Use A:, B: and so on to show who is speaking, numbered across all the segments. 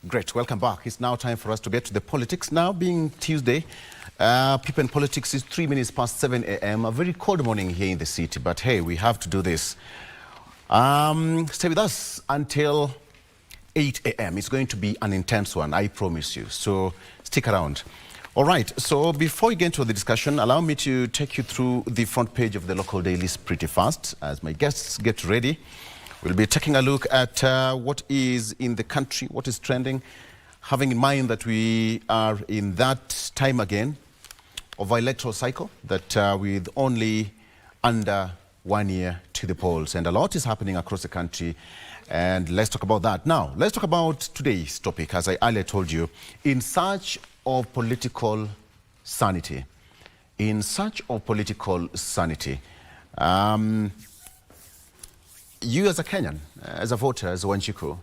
A: Great, welcome back. It's now time for us to get to the politics. Now being Tuesday, People in Politics is 3 minutes past 7 a.m. A very cold morning here in the city, but hey, we have to do this. Stay with us until 8 a.m. It's going to be an intense one, I promise you. So stick around. All right, so before we get into the discussion, allow me to take you through the front page of the local dailies pretty fast. As my guests get ready, we'll be taking a look at what is in the country, what is trending, having in mind that we are in that time again of our electoral cycle, that with only under 1 year to the polls, and a lot is happening across the country. And let's talk about that. Now, let's talk about today's topic, as I earlier told you, in search of political sanity. In search of political sanity. You as a Kenyan, as a voter, as a Wanjiku,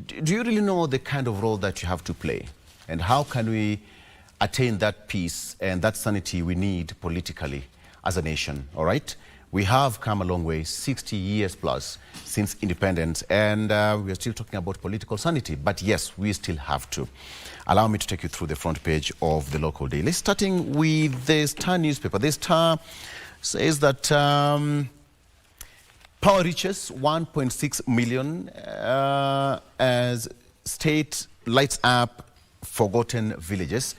A: do you really know the kind of role that you have to play? And how can we attain that peace and that sanity we need politically as a nation, all right? We have come a long way, 60 years plus since independence, and we are still talking about political sanity. But yes, we still have to. Allow me to take you through the front page of the local daily, starting with the Star newspaper. The Star says that power reaches 1.6 million as state lights up forgotten villages.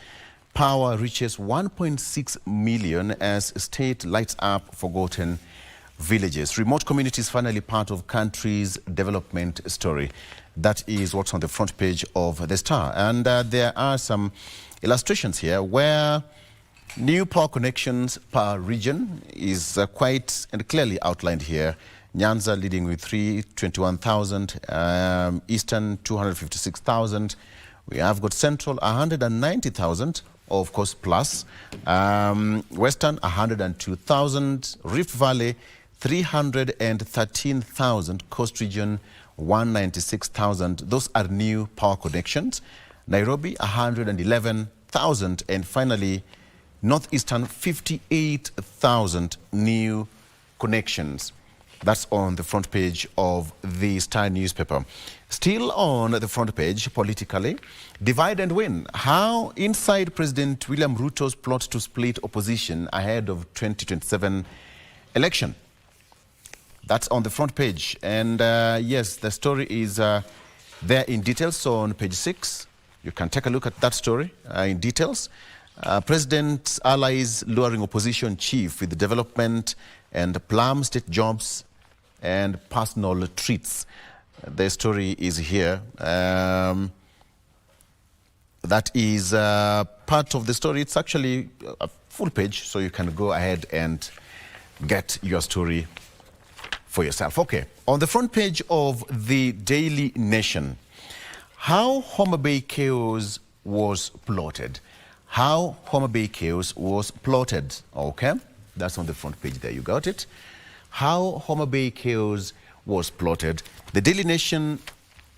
A: Power reaches 1.6 million as state lights up forgotten villages. Remote communities finally part of country's development story. That is what's on the front page of the Star. And there are some illustrations here where new power connections per region is quite and clearly outlined here. Nyanza leading with 321,000, Eastern 256,000. We have got Central 190,000, of course, plus. Western 102,000, Rift Valley 313,000, Coast Region 196,000. Those are new power connections. Nairobi 111,000, and finally Northeastern 58,000 new connections. That's on the front page of the Star newspaper. Still on the front page, politically, divide and win. How inside President William Ruto's plot to split opposition ahead of 2027 election. That's on the front page. And yes, the story is there in details on page 6. You can take a look at that story in details. President's allies luring opposition chief with development and plum state jobs and personal treats. The story is here. That is part of the story. It's actually a full page, so you can go ahead and get your story for yourself. Okay, on the front page of the Daily Nation, how Homa Bay chaos was plotted. How Homa Bay chaos was plotted. Okay, that's on the front page there. You got it. How Homa Bay chaos was plotted. The Daily Nation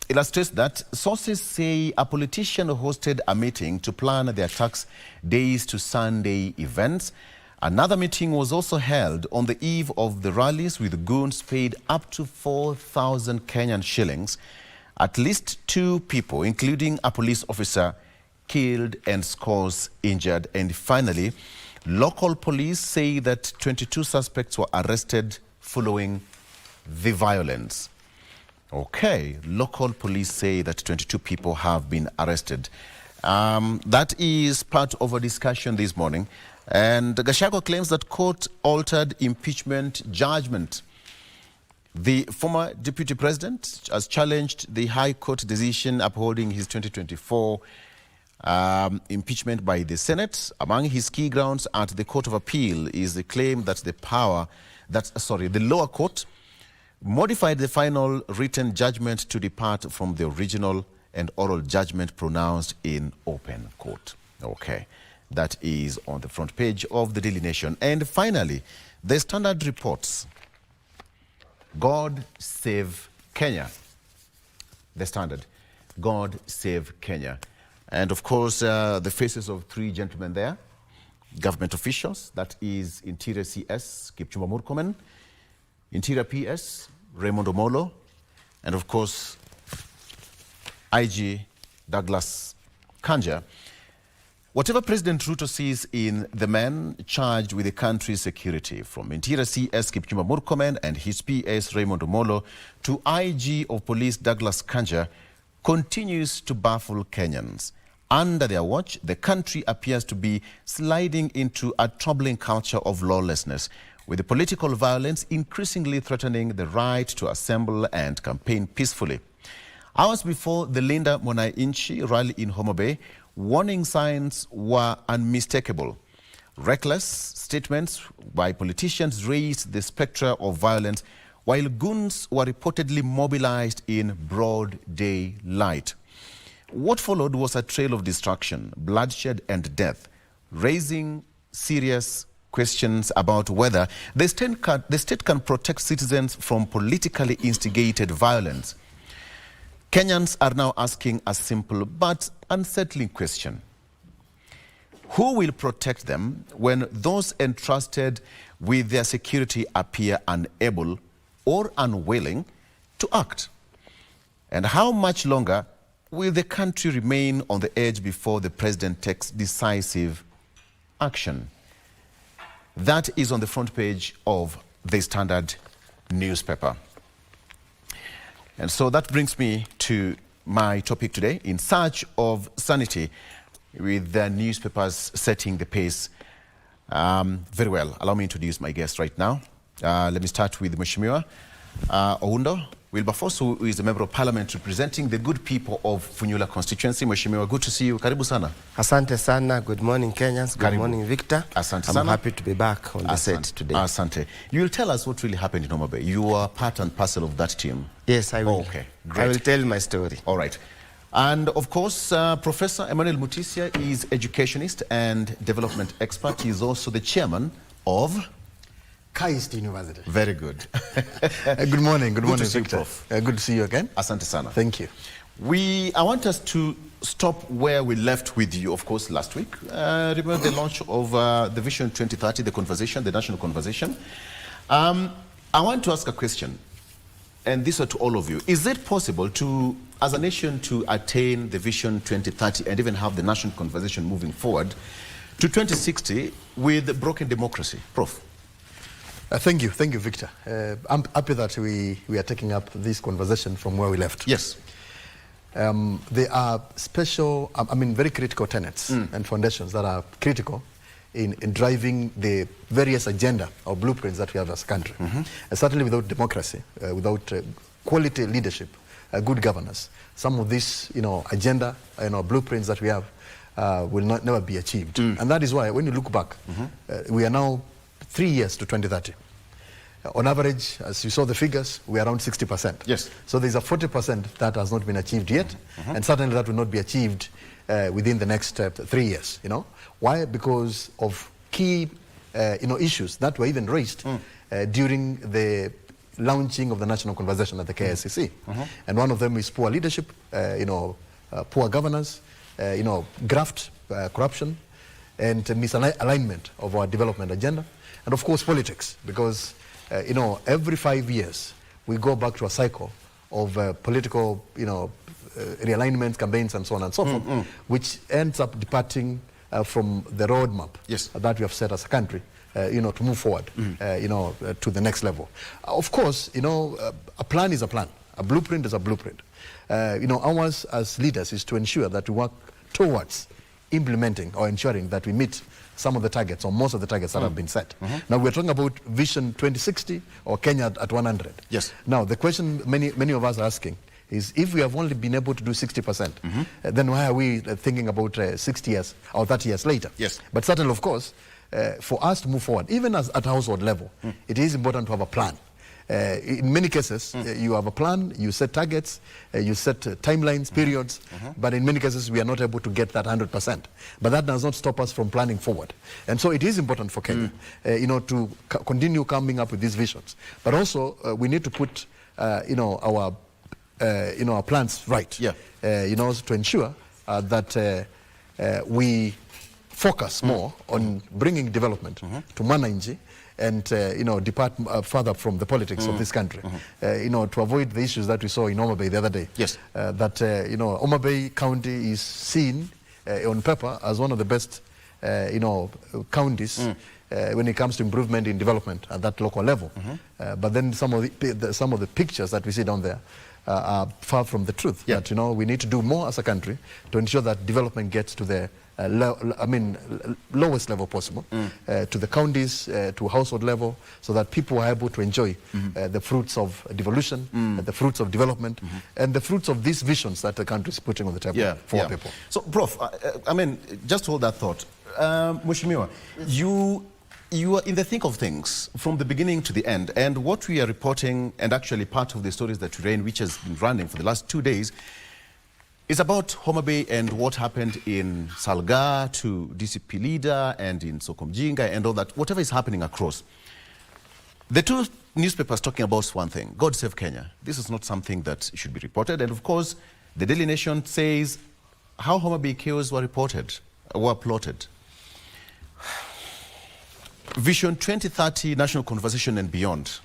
A: illustrates that sources say a politician hosted a meeting to plan the attacks days to Sunday events. Another meeting was also held on the eve of the rallies with goons paid up to 4,000 Kenyan shillings. At least 2 people, including a police officer, killed and scores injured. And finally, local police say that 22 suspects were arrested following the violence. Okay, local police say that 22 people have been arrested. That is part of a discussion this morning. And Gachagua claims that court altered impeachment judgment. The former deputy president has challenged the High Court decision upholding his 2024 impeachment by the Senate. Among his key grounds at the Court of Appeal is the claim that the lower court modified the final written judgment to depart from the original and oral judgment pronounced in open court. Okay, that is on the front page of the Daily Nation. And finally, the Standard reports, God save Kenya. The Standard, God save Kenya. And of course, the faces of 3 gentlemen there, government officials, that is Interior CS, Kipchumba Murkomen, Interior PS, Raymond Omolo, and of course, IG Douglas Kanja. Whatever President Ruto sees in the man charged with the country's security, from Interior CS Kipchumba Murkomen and his PS Raymond Omolo to IG of Police Douglas Kanja, continues to baffle Kenyans. Under their watch, the country appears to be sliding into a troubling culture of lawlessness, with the political violence increasingly threatening the right to assemble and campaign peacefully. Hours before the Linda Mwananchi rally in Homa Bay, warning signs were unmistakable. Reckless statements by politicians raised the spectre of violence, while goons were reportedly mobilized in broad daylight. What followed was a trail of destruction, bloodshed and death, raising serious questions about whether the state can protect citizens from politically instigated violence. Kenyans are now asking a simple but unsettling question. Who will protect them when those entrusted with their security appear unable or unwilling to act? And how much longer will the country remain on the edge before the president takes decisive action? That is on the front page of the Standard newspaper. And so that brings me to my topic today, in search of sanity, with the newspapers setting the pace very well. Allow me to introduce my guest right now. Let me start with Mheshimiwa Oundo Wilberforce, who is a member of parliament representing the good people of Funyula constituency. Mheshimiwa, good to see you. Karibu sana.
B: Asante sana. Good morning, Kenyans. Good morning, Victor.
A: Asante
B: I'm
A: sana.
B: happy to be back on the set today.
A: Asante. You will tell us what really happened in Homa Bay. You are part and parcel of that team.
B: Yes, I will.
A: Okay, great.
B: I will tell my story.
A: All right. And of course, Professor Emmanuel Mutisia is educationist and development expert. He is also the chairman of
C: KBC University.
A: Very good.
C: Good morning,
A: good
C: morning,
A: to see you,
C: Victor.
A: Prof.
C: Good to see you again.
A: Asante sana.
C: Thank you.
A: I want us to stop where we left with you, of course, last week. Remember the launch of the Vision 2030, the conversation, the national conversation. I want to ask a question, and this is to all of you. Is it possible to, as a nation, to attain the Vision 2030 and even have the national conversation moving forward to 2060 with broken democracy? Prof.
C: Thank you, Victor. I'm happy that we are taking up this conversation from where we left.
A: Yes.
C: There are special, very critical tenets and foundations that are critical in driving the various agenda or blueprints that we have as a country. And certainly without democracy, without quality leadership, good governance, some of this, agenda, blueprints that we have will never be achieved. And that is why when you look back, we are now 3 years to 2030. On average, as you saw the figures, we are around 60%.
A: Yes.
C: So there's a 40% that has not been achieved yet, and certainly that will not be achieved within the next 3 years. Why? Because of key issues that were even raised during the launching of the national conversation at the KICC. And one of them is poor leadership, poor governance, graft, corruption, and misalignment of our development agenda. And of course, politics, because, every 5 years, we go back to a cycle of political, realignment, campaigns, and so on and so forth, which ends up departing from the roadmap that we have set as a country, to move forward, to the next level. Of course, a plan is a plan. A blueprint is a blueprint. Ours as leaders is to ensure that we work towards implementing or ensuring that we meet some of the targets or most of the targets that have been set. Now we're talking about Vision 2060 or Kenya at 100.
A: Yes.
C: Now the question many of us are asking is, if we have only been able to do 60%, then why are we thinking about 60 years or 30 years later?
A: Yes.
C: But certainly, of course, for us to move forward, even at household level, it is important to have a plan. In many cases, you have a plan, you set targets, you set timelines, periods, but in many cases we are not able to get that 100%. But that does not stop us from planning forward. And so it is important for Kenya, to continue coming up with these visions. But also we need to put, our plans right, to ensure that we focus more on bringing development to Mwananchi and depart further from the politics of this country. To avoid the issues that we saw in Homa Bay the other day.
A: Yes.
C: That Homa Bay County is seen on paper as one of the best counties when it comes to improvement in development at that local level. But then some of the pictures that we see down there are far from the truth.
A: Yeah.
C: That we need to do more as a country to ensure that development gets to the lowest level possible, to the counties, to household level, so that people are able to enjoy the fruits of devolution, the fruits of development, and the fruits of these visions that the country is putting on the table for people.
A: So, Prof, just hold that thought. Mheshimiwa, you are in the thick of things from the beginning to the end, and what we are reporting, and actually part of the stories that we ran, which has been running for the last 2 days, is about Homa Bay and what happened in Salga to DCP leader and in Sokomjinga and all that, whatever is happening across. The two newspapers talking about one thing, God save Kenya. This is not something that should be reported. And of course, the Daily Nation says how Homa Bay chaos were plotted. Vision 2030, national conversation and beyond,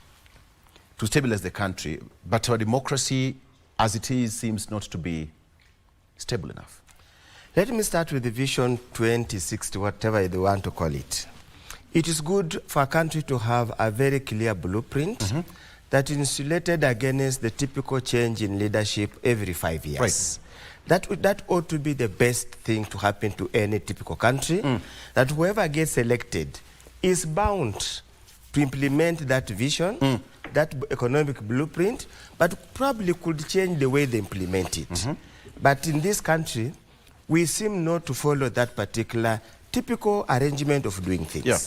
A: to stabilize the country, but our democracy as it is seems not to be stable enough.
B: Let me start with the Vision 2060, whatever you want to call it. It is good for a country to have a very clear blueprint that is insulated against the typical change in leadership every 5 years. Right. That ought to be the best thing to happen to any typical country, that whoever gets elected is bound to implement that vision, that economic blueprint, but probably could change the way they implement it. But in this country, we seem not to follow that particular typical arrangement of doing things. Yeah.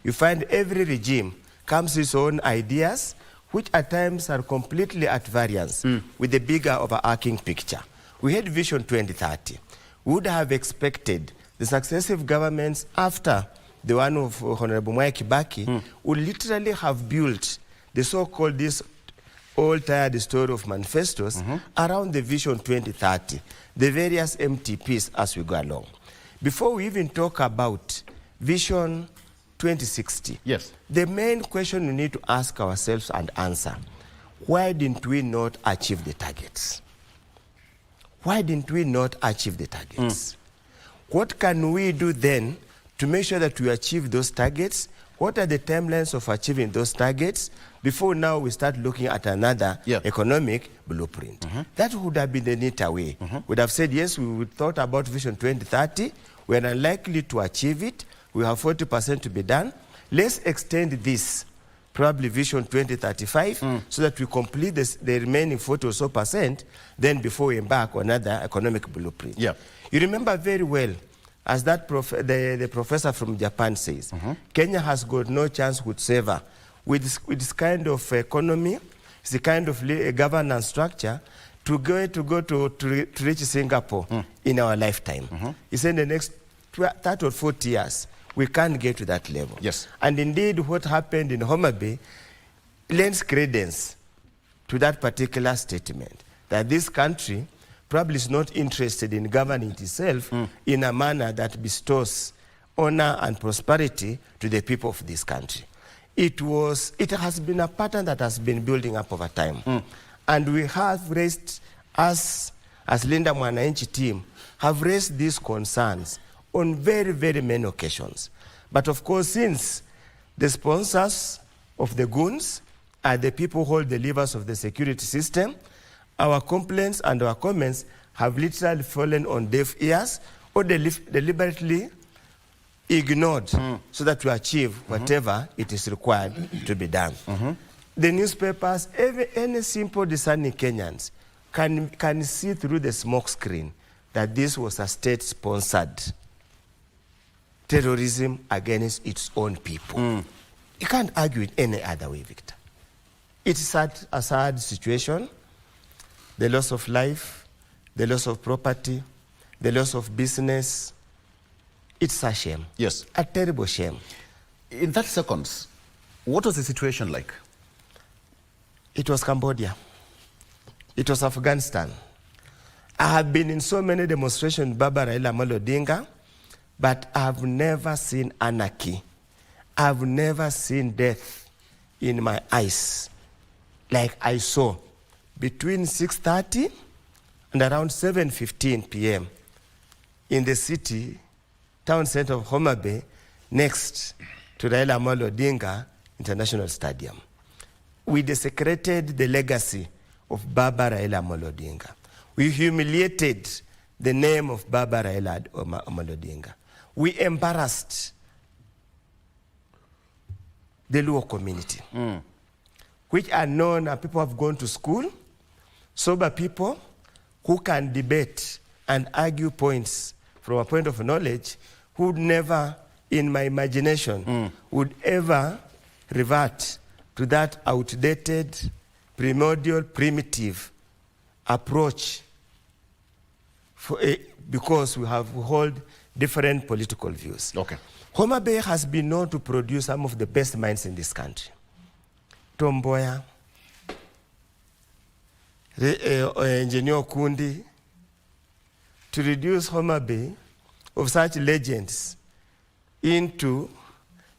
B: You find every regime comes with its own ideas, which at times are completely at variance with the bigger overarching picture. We had Vision 2030. We would have expected the successive governments after the one of Honorable Mwai Kibaki would literally have built the so-called this old-tired story of manifestos around the Vision 2030, the various MTPs as we go along. Before we even talk about Vision 2060,
A: yes,
B: the main question we need to ask ourselves and answer, why didn't we not achieve the targets? Why didn't we not achieve the targets? What can we do then to make sure that we achieve those targets? What are the timelines of achieving those targets before now we start looking at another economic blueprint? That would have been the neater way. We'd have said, yes, we would thought about Vision 2030. We are unlikely to achieve it. We have 40% to be done. Let's extend this, probably Vision 2035, so that we complete the remaining 40 or so %, then before we embark on another economic blueprint. Yeah. You remember very well, as that the professor from Japan says, Kenya has got no chance whatsoever with this kind of economy, the kind of governance structure to reach Singapore in our lifetime. He said in the next 30 or 40 years, we can't get to that level.
A: Yes.
B: And indeed, what happened in Homa Bay lends credence to that particular statement, that this country probably is not interested in governing itself in a manner that bestows honor and prosperity to the people of this country. It has been a pattern that has been building up over time. And we have raised, as Linda Mwananchi team, have raised these concerns on very, very many occasions. But of course, since the sponsors of the goons are the people who hold the levers of the security system, our complaints and our comments have literally fallen on deaf ears or deliberately ignored so that we achieve whatever it is required to be done. The newspapers, any simple discerning Kenyans can see through the smoke screen that this was a state-sponsored terrorism against its own people. You can't argue it any other way, Victor. It's a sad situation. The loss of life, the loss of property, the loss of business. It's a shame.
A: Yes.
B: A terrible shame.
A: In 30 seconds, what was the situation like?
B: It was Cambodia. It was Afghanistan. I have been in so many demonstrations, Baba Raila Amolo Odinga, but I have never seen anarchy I've never seen death in my eyes like I saw between 6:30 and around 7:15 p.m. in the city, town center of Homa Bay, next to Raila Amolo Odinga International Stadium. We desecrated the legacy of Baba Raila Amolo Odinga. We humiliated the name of Baba Raila Amolo Odinga. We embarrassed the Luo community, which are known as people who have gone to school, sober people who can debate and argue points from a point of knowledge, who would never, in my imagination, would ever revert to that outdated, primordial, primitive approach because we hold different political views.
A: Okay.
B: Homa Bay has been known to produce some of the best minds in this country. Tom Mboya, Engineer Kundi, to reduce Homa Bay of such legends into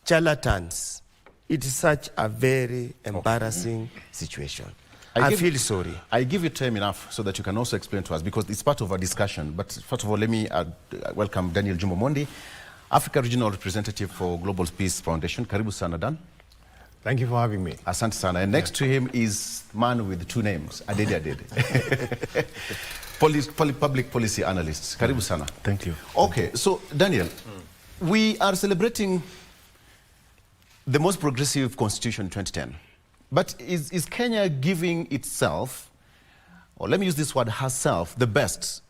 B: charlatans. It is such a very embarrassing situation. I feel sorry.
A: I give you time enough so that you can also explain to us, because it's part of our discussion. But first of all, let me welcome Daniel Jumbo Mondi, Africa Regional Representative for Global Peace Foundation. Karibu sana, Dan.
D: Thank you for having me.
A: Asante sana. And next to him is man with two names, Adede Adede. Public policy analyst. Karibu sana.
D: Thank you.
A: Okay, so Daniel, we are celebrating the most progressive constitution in 2010. But is Kenya giving itself, or let me use this word, herself, the best,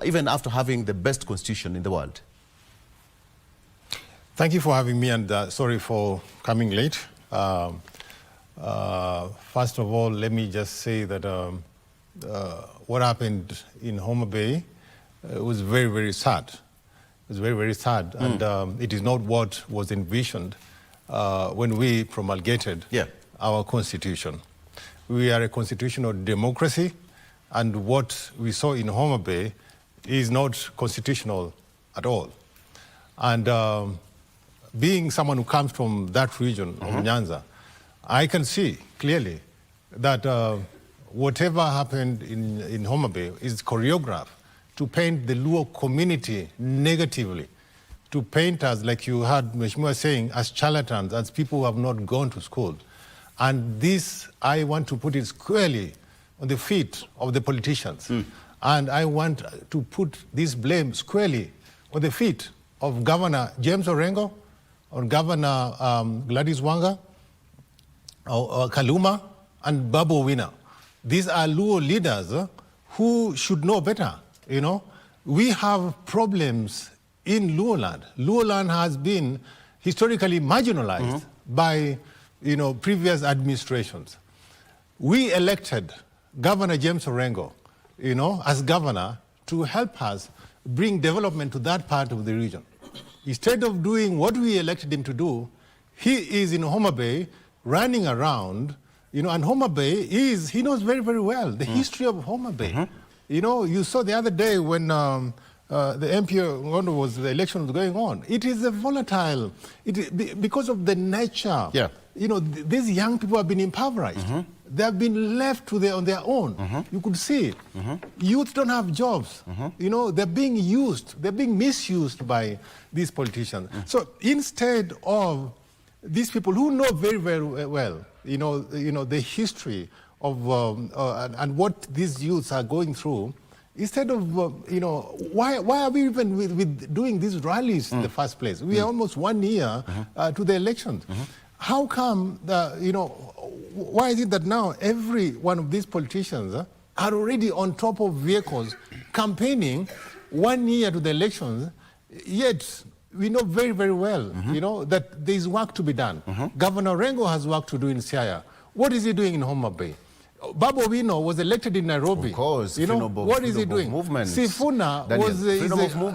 A: even after having the best constitution in the world?
D: Thank you for having me, and sorry for coming late. First of all, let me just say that what happened in Homa Bay was very, very sad. It was very, very sad, and it is not what was envisioned when we promulgated our constitution. We are a constitutional democracy, and what we saw in Homa Bay is not constitutional at all. And being someone who comes from that region of Nyanza, I can see clearly that whatever happened in Homa Bay is choreographed to paint the Luo community negatively, to paint us, like you heard Mheshimiwa saying, as charlatans, as people who have not gone to school. And this, I want to put it squarely on the feet of the politicians. And I want to put this blame squarely on the feet of Governor James Orengo, or Governor Gladys Wanga, or Kaluma, and Babu Owino. These are Luo leaders who should know better. We have problems in Luo land. Luo land has been historically marginalized by previous administrations. We elected Governor James Orengo, as governor to help us bring development to that part of the region. Instead of doing what we elected him to do, he is in Homa Bay running around, and Homa Bay he knows very, very well the history of Homa Bay. You saw the other day when the MP, the election was going on. It is a volatile, because of the nature. These young people have been impoverished. They have been left on their own. You could see it. Youth don't have jobs. They're being used. They're being misused by these politicians. So instead of these people who know very, very well, the history of and what these youths are going through, instead of, why are we even with doing these rallies in the first place? We are almost 1 year to the elections. How come, why is it that now every one of these politicians are already on top of vehicles campaigning 1 year to the elections, yet we know very, very well, that there is work to be done. Governor Orengo has work to do in Siaya. What is he doing in Homa Bay? Babu Owino was elected in Nairobi.
A: Of course.
B: What is he doing? Sifuna was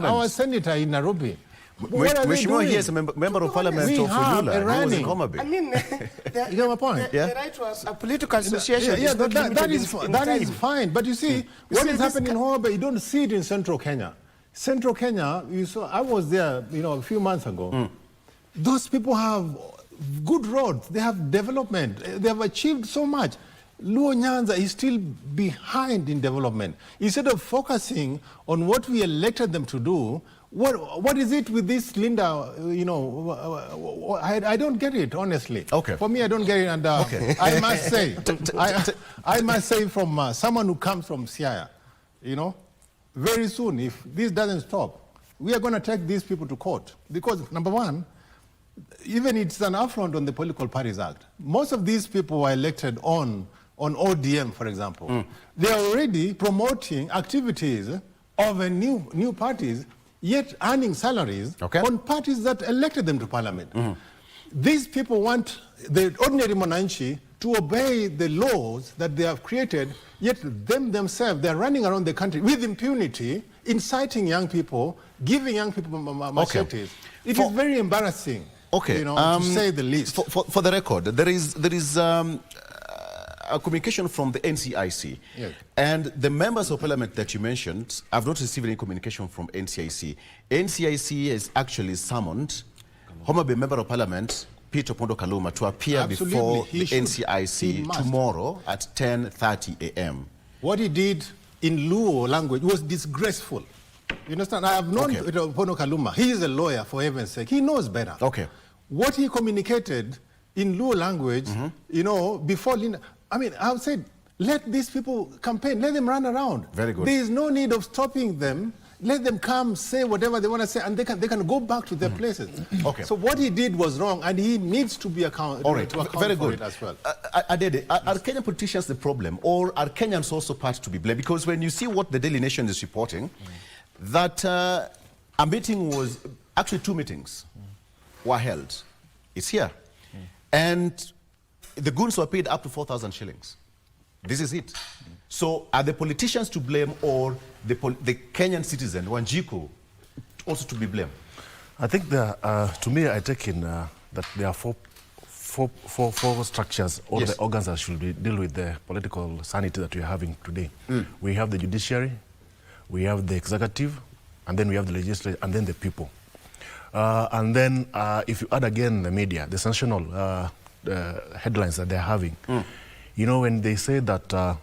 B: our senator in Nairobi.
A: Mheshimiwa here is a member of parliament of Ulula. He was in Homa Bay.
B: You get my point?
A: The
B: right to a political association.
D: That is fine. But you see, what is happening in Homa Bay, you don't see it in Central Kenya. Central Kenya, I was there, a few months ago. Those people have good roads, they have development, they have achieved so much. Luo Nyanza is still behind in development. Instead of focusing on what we elected them to do, what is it with this Linda, you know, I don't get it, honestly.
A: Okay.
D: For me, I don't get it, and
A: okay.
D: I must say, I must say from someone who comes from Siaya, you know, very soon, if this doesn't stop, we are going to take these people to court. Because, number one, even it's an affront on the Political Parties Act. Most of these people were elected on ODM, for example. They are already promoting activities of a new parties, yet earning salaries on parties that elected them to parliament. These people want the ordinary Mwananchi to obey the laws that they have created, yet themselves, they're running around the country with impunity, inciting young people, giving young people machetes. It is very embarrassing, you know, to say the least.
A: For the record, there is a communication from the NCIC.
D: Yes.
A: And the members of parliament that you mentioned, I've not received any communication from NCIC. NCIC has actually summoned Homa Bay Member of Parliament, Peter Pondo Kaluma, to appear before the NCIC tomorrow at 10:30 a.m.
D: What he did in Luo language was disgraceful. You understand? I have known Pondo Kaluma. He is a lawyer, for heaven's sake. He knows better. What he communicated in Luo language, you know, before Linda, I mean, I would say, let these people campaign, let them run around.
A: Very good.
D: There is no need of stopping them. Let them come, say whatever they want to say, and they can go back to their places. So what he did was wrong, and he needs to be accountable.
A: All right, very good.
D: It as well.
A: Adede, are Kenyan politicians the problem, or are Kenyans also part to be blamed? Because when you see what the Daily Nation is reporting, that a meeting was, actually 2 meetings were held. It's here. And the goons were paid up to 4,000 shillings. This is it. So are the politicians to blame, or the Kenyan citizen, Wanjiku, also to be blamed?
E: I think to me, I take in that there are four structures, or the organs that should deal with the political sanity that we are having today. We have the judiciary, we have the executive, and then we have the legislature, and then the people. And then if you add again the media, the sensational headlines that they're having, you know, when they say that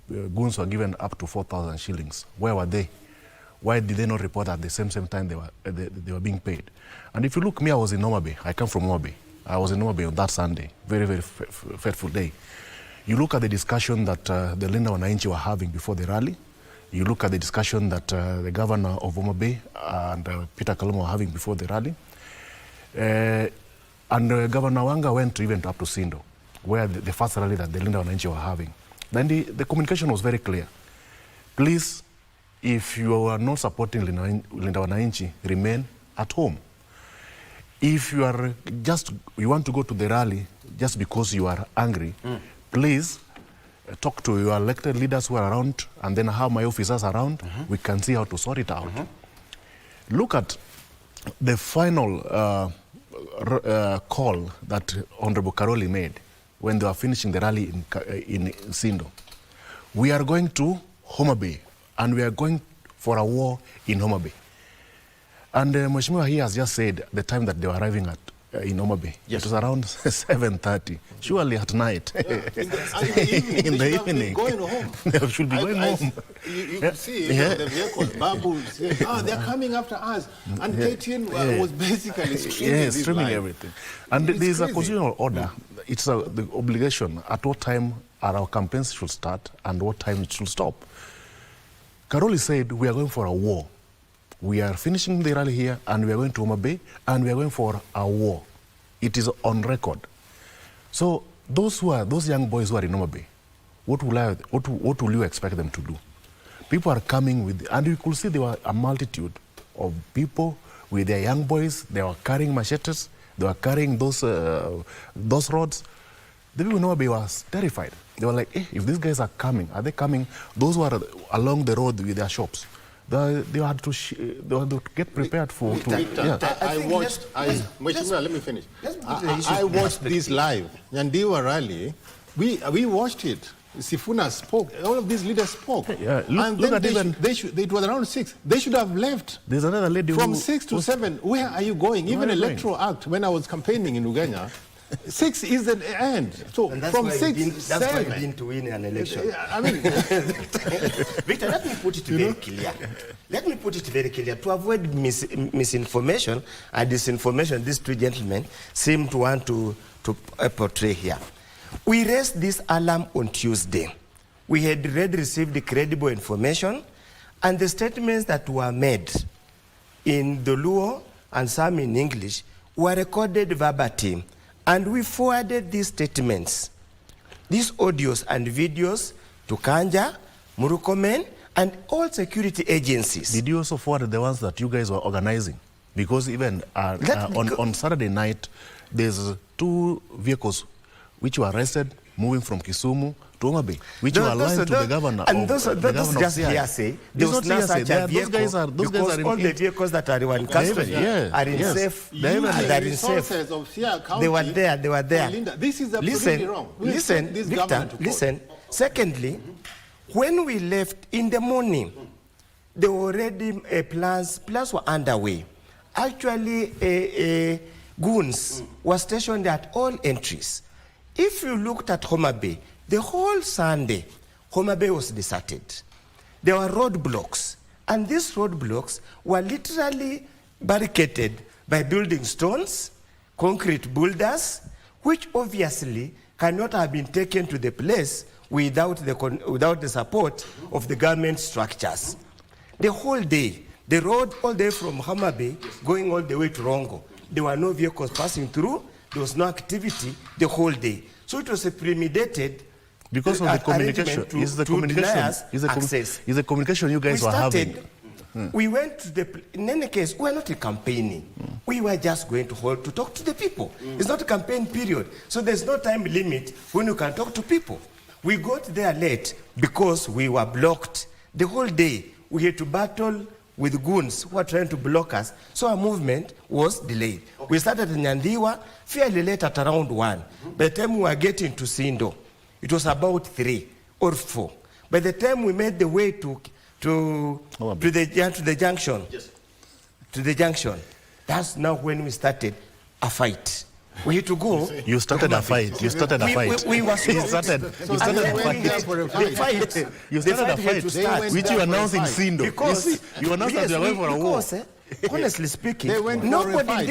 E: goons were given up to 4,000 shillings, where were they? Why did they not report at the same time they were being paid? And if you look, me, I was in Homa Bay. I come from Homa Bay. I was in Homa Bay on that Sunday, very, very fateful day. You look at the discussion that the Linda Wananchi were having before the rally. You look at the discussion that the governor of Homa Bay and Peter Kaluma were having before the rally. And Governor Wanga went even up to Sindo, where the first rally that the Linda Wananchi were having. Then the communication was very clear. Please, if you are not supporting Linda Wananchi, remain at home. If you are you want to go to the rally just because you are angry, please talk to your elected leaders who are around, and then have my officers around. We can see how to sort it out. Look at the final call that Honorable Karoli made when they were finishing the rally in Sindo. We are going to Homa Bay, and we are going for a war in Homa Bay. And Mheshimiwa here has just said the time that they were arriving in Homa Bay. It was around 7:30, surely at night.
D: In the evening. Going home.
E: They should be going home.
D: You could see the vehicles, Babu saying, they're coming after us. And KTN was basically streaming
E: everything. And there is a constitutional order. It's the obligation at what time our campaigns should start and what time it should stop. Karoli said, we are going for a war. We are finishing the rally here, and we are going to Homa Bay, and we are going for a war. It is on record. So those young boys who are in Homa Bay, what will you expect them to do? People are coming and you could see there were a multitude of people with their young boys. They were carrying machetes. They were carrying those rods. The people in Homa Bay were terrified. They were like, if these guys are coming, are they coming? Those who are along the road with their shops, they had to get prepared for.
D: I watched. Let me finish. I watched this live. Nyandiwa rally. We watched it. Sifuna spoke. All of these leaders spoke.
E: Look at even.
D: It was around 6. They should have left.
E: There's another lady
D: from 6 to 7. Where are you going? Even Electoral Act. When I was campaigning in Uganda, 6 is the end. So
B: And that's
D: from
B: why
D: 6,
B: that's why
D: 7.
B: you didn't win an election.
D: I mean,
B: Victor, let me put it very clear. Let me put it very clear. To avoid misinformation and disinformation, these two gentlemen seem to want to portray here. We raised this alarm on Tuesday. We had already received credible information, and the statements that were made in the Luo and some in English were recorded verbatim. And we forwarded these statements, these audios and videos to Kanja, Murukomen, and all security agencies.
E: Did you also forward the ones that you guys were organizing? Because even on Saturday night, there's 2 vehicles which were arrested moving from Kisumu to Homa Bay, which were aligned to the governor.
B: And those just hearsay. There was no such a vehicle. Those guys are all the vehicles that are in custody are in safe. They are in safe. They were there. They were there.
D: This is absolutely wrong.
B: Listen, Victor, listen. Secondly, when we left in the morning, there were already plans were underway. Actually, goons were stationed at all entries. If you looked at Homa Bay, the whole Sunday, Homa Bay was deserted. There were roadblocks, and these roadblocks were literally barricaded by building stones, concrete boulders, which obviously cannot have been taken to the place without the support of the government structures. The whole day, the road all the way from Homa Bay going all the way to Rongo, there were no vehicles passing through, there was no activity the whole day. So it was a premeditated
E: because of the communication. Is the communication you guys were having?
B: We went to in any case, we were not campaigning. We were just going to talk to the people. It's not a campaign period. So there's no time limit when you can talk to people. We got there late because we were blocked. The whole day, we had to battle with goons who were trying to block us. So our movement was delayed. We started in Nyandiwa fairly late at around 1. By the time we were getting to Sindo, it was about 3 or 4. By the time we made the way to the junction, to the junction, that's now when we started a fight. We had to go.
E: You started a fight. You started a fight.
B: We were
E: You started a fight. You started a fight, which you announced in Sindo. You announced that you were going for a war.
B: Honestly speaking,
E: nobody
B: in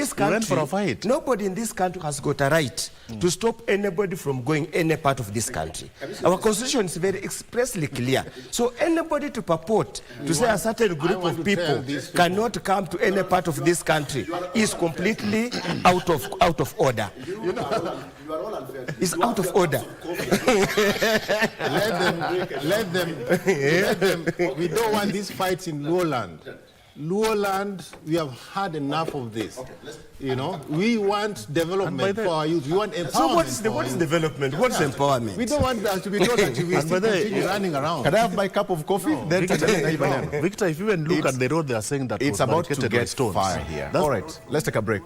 B: this country has got a right to stop anybody from going any part of this country. Our constitution is very expressly clear. So anybody to purport to say a certain group of people cannot come to any part of this country is completely out of order. It's out of order.
D: Let them. We don't want these fights in Lowland. Lowland, we have had enough of this. You know, we want development for our youth. We want empowerment.
B: So what is development? What is empowerment?
D: We don't want us to be told that we still continue running around.
A: Can I have my cup of coffee?
E: No. Victor, if you even look at the road, they are saying that
A: it's about to get
E: stones.
A: fire here. All right, let's take a break.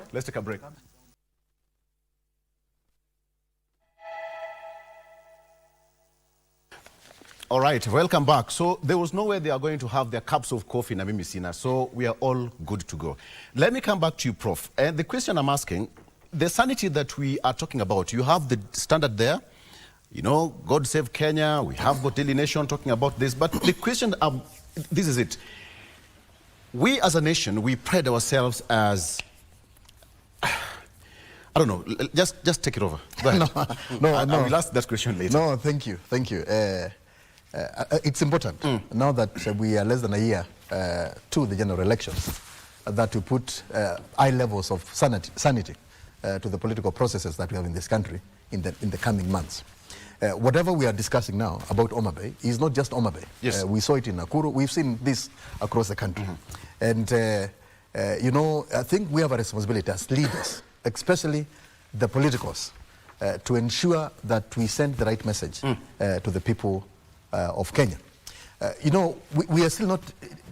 A: All right, welcome back. So there was no way they are going to have their cups of coffee in Amimisina, so we are all good to go. Let me come back to you, Prof. And the question I'm asking, the sanity that we are talking about, you have the standard there. You know, God Save Kenya, we have got Daily Nation talking about this, but the question, this is it. We as a nation, we pride ourselves as, I don't know, just take it over. Go ahead.
C: No.
A: I will ask that question later.
C: No, thank you. It's important, now that we are less than a year to the general elections, that we put high levels of sanity to the political processes that we have in this country in the coming months. Whatever we are discussing now about Homa Bay is not just Homa Bay.
A: Yes.
C: We saw it in Nakuru. We've seen this across the country. And, you know, I think we have a responsibility as leaders, especially the politicals, to ensure that we send the right message to the people of Kenya. You know, we are still not